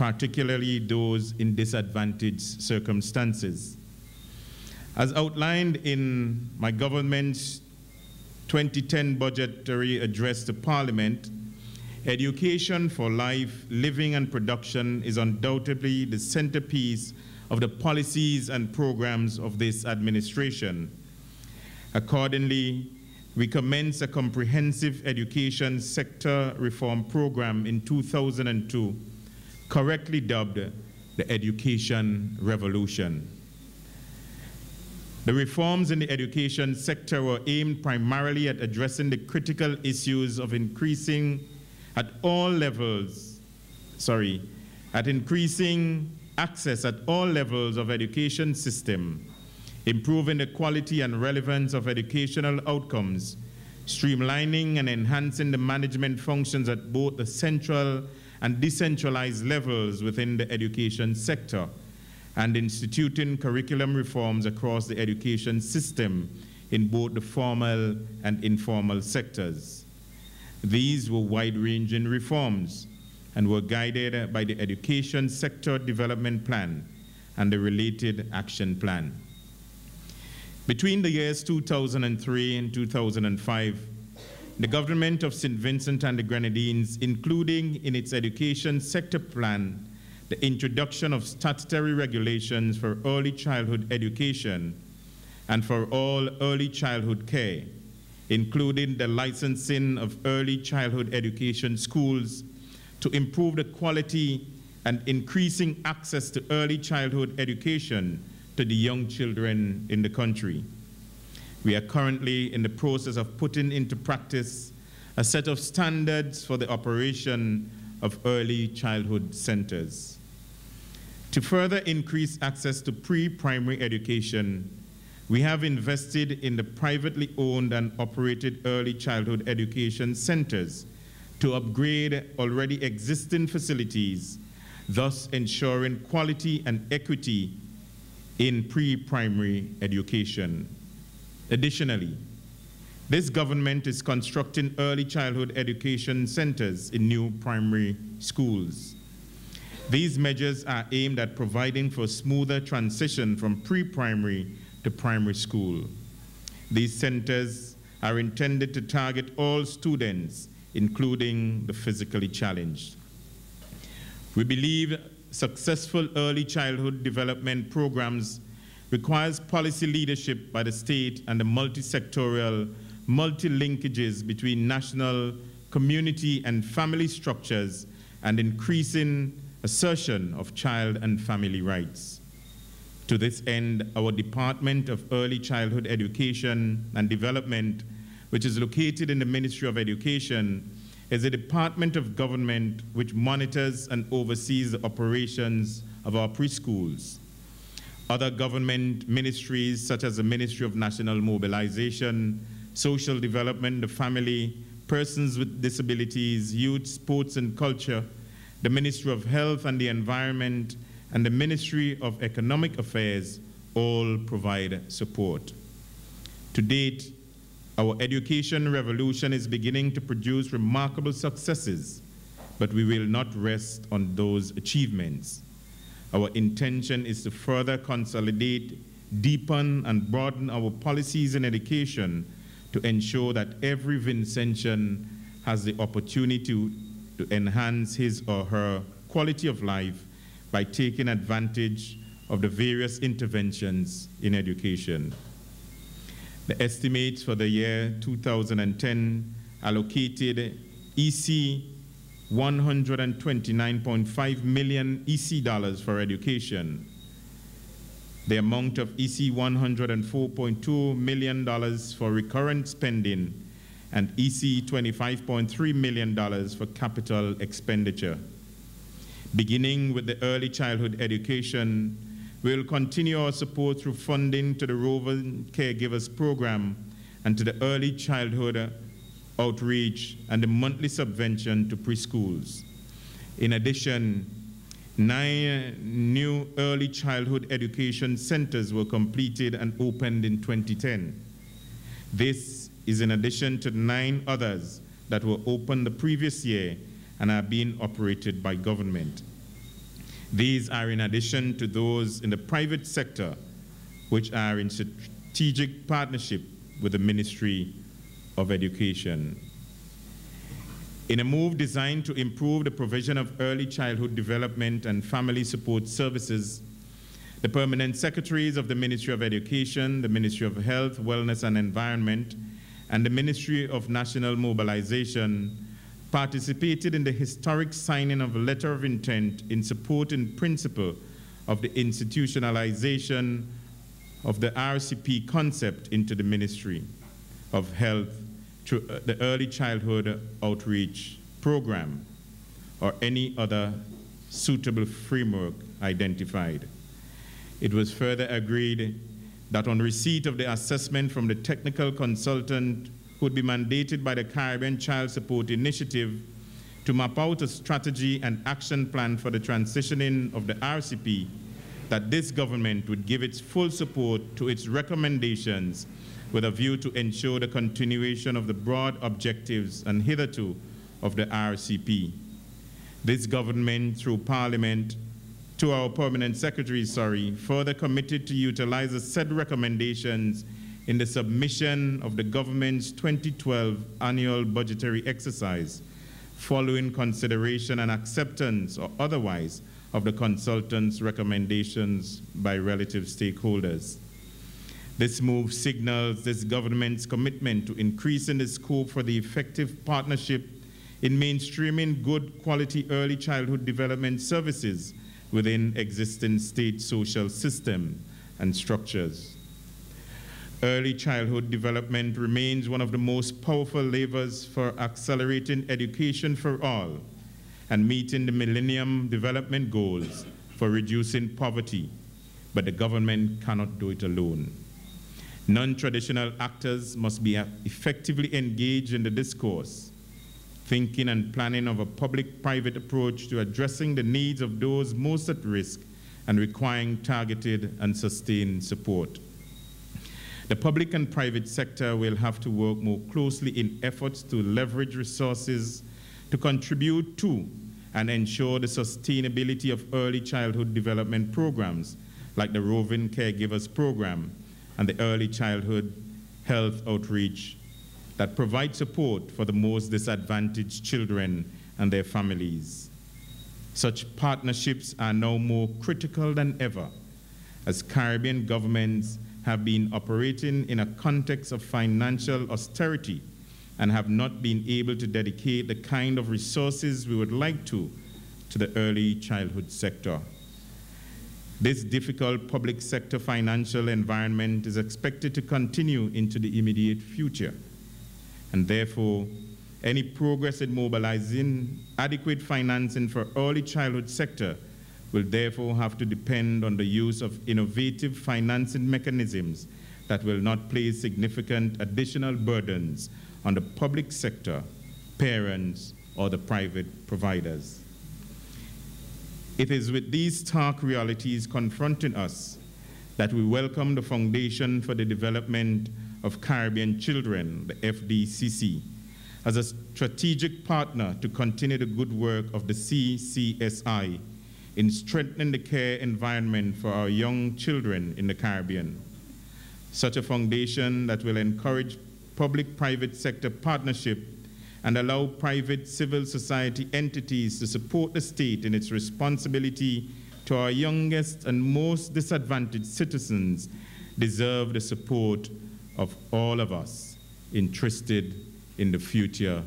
particularly those in disadvantaged circumstances. As outlined in my government's 2010 budgetary address to Parliament, education for life, living and production is undoubtedly the centerpiece of the policies and programs of this administration. Accordingly, we commenced a comprehensive education sector reform program in 2002, correctly dubbed the Education Revolution. The reforms in the education sector were aimed primarily at addressing the critical issues of increasing access at all levels of education system, improving the quality and relevance of educational outcomes, streamlining and enhancing the management functions at both the central and decentralized levels within the education sector, and instituting curriculum reforms across the education system in both the formal and informal sectors. These were wide-ranging reforms and were guided by the Education Sector Development Plan and the related action plan. Between the years 2003 and 2005, the government of St. Vincent and the Grenadines, including in its education sector plan, the introduction of statutory regulations for early childhood education and for all early childhood care, including the licensing of early childhood education schools to improve the quality and increasing access to early childhood education to the young children in the country. We are currently in the process of putting into practice a set of standards for the operation of early childhood centers. To further increase access to pre-primary education, we have invested in the privately owned and operated early childhood education centers to upgrade already existing facilities, thus ensuring quality and equity in pre-primary education. Additionally, this government is constructing early childhood education centers in new primary schools. These measures are aimed at providing for a smoother transition from pre-primary to primary school. These centers are intended to target all students, including the physically challenged. We believe successful early childhood development programs requires policy leadership by the state and the multi-sectorial, multi-linkages between national, community, and family structures, and increasing assertion of child and family rights. To this end, our Department of Early Childhood Education and Development, which is located in the Ministry of Education, is a department of government which monitors and oversees the operations of our preschools. Other government ministries, such as the Ministry of National Mobilization, Social Development, the Family, Persons with Disabilities, Youth, Sports and Culture, the Ministry of Health and the Environment, and the Ministry of Economic Affairs all provide support. To date, our education revolution is beginning to produce remarkable successes, but we will not rest on those achievements. Our intention is to further consolidate, deepen, and broaden our policies in education to ensure that every Vincentian has the opportunity to enhance his or her quality of life by taking advantage of the various interventions in education. The estimates for the year 2010 allocated EC 129.5 million EC dollars for education. The amount of EC $104.2 million for recurrent spending and EC $25.3 million for capital expenditure. Beginning with the early childhood education, we will continue our support through funding to the Roving Caregivers Program and to the early childhood outreach and the monthly subvention to preschools. In addition, 9 new early childhood education centers were completed and opened in 2010. This is in addition to 9 others that were opened the previous year and are being operated by government. These are in addition to those in the private sector, which are in strategic partnership with the Ministry of Education. In a move designed to improve the provision of early childhood development and family support services, the permanent secretaries of the Ministry of Education, the Ministry of Health, Wellness and Environment, and the Ministry of National Mobilization participated in the historic signing of a letter of intent in support in principle of the institutionalization of the RCP concept into the Ministry of Health through the Early Childhood Outreach Program or any other suitable framework identified. It was further agreed that on receipt of the assessment from the technical consultant who would be mandated by the Caribbean Child Support Initiative to map out a strategy and action plan for the transitioning of the RCP, that this government would give its full support to its recommendations with a view to ensure the continuation of the broad objectives and hitherto of the RCP. This government, through Parliament, to our permanent secretary, further committed to utilize the said recommendations in the submission of the government's 2012 annual budgetary exercise, following consideration and acceptance or otherwise of the consultant's recommendations by relative stakeholders. This move signals this government's commitment to increasing the scope for the effective partnership in mainstreaming good quality early childhood development services within existing state social system and structures. Early childhood development remains one of the most powerful levers for accelerating education for all and meeting the Millennium Development Goals for reducing poverty, but the government cannot do it alone. Non-traditional actors must be effectively engaged in the discourse, thinking and planning of a public-private approach to addressing the needs of those most at risk and requiring targeted and sustained support. The public and private sector will have to work more closely in efforts to leverage resources to contribute to and ensure the sustainability of early childhood development programs like the Roving Caregivers Program and the Early Childhood Health Outreach that provide support for the most disadvantaged children and their families. Such partnerships are now more critical than ever, as Caribbean governments have been operating in a context of financial austerity and have not been able to dedicate the kind of resources we would like to the early childhood sector. This difficult public sector financial environment is expected to continue into the immediate future, and therefore, any progress in mobilizing adequate financing for early childhood sector will therefore have to depend on the use of innovative financing mechanisms that will not place significant additional burdens on the public sector, parents, or the private providers. It is with these stark realities confronting us that we welcome the Foundation for the Development of Caribbean Children, the FDCC, as a strategic partner to continue the good work of the CCSI in strengthening the care environment for our young children in the Caribbean. Such a foundation that will encourage public-private sector partnership and allow private civil society entities to support the state in its responsibility to our youngest and most disadvantaged citizens deserve the support of all of us interested in the future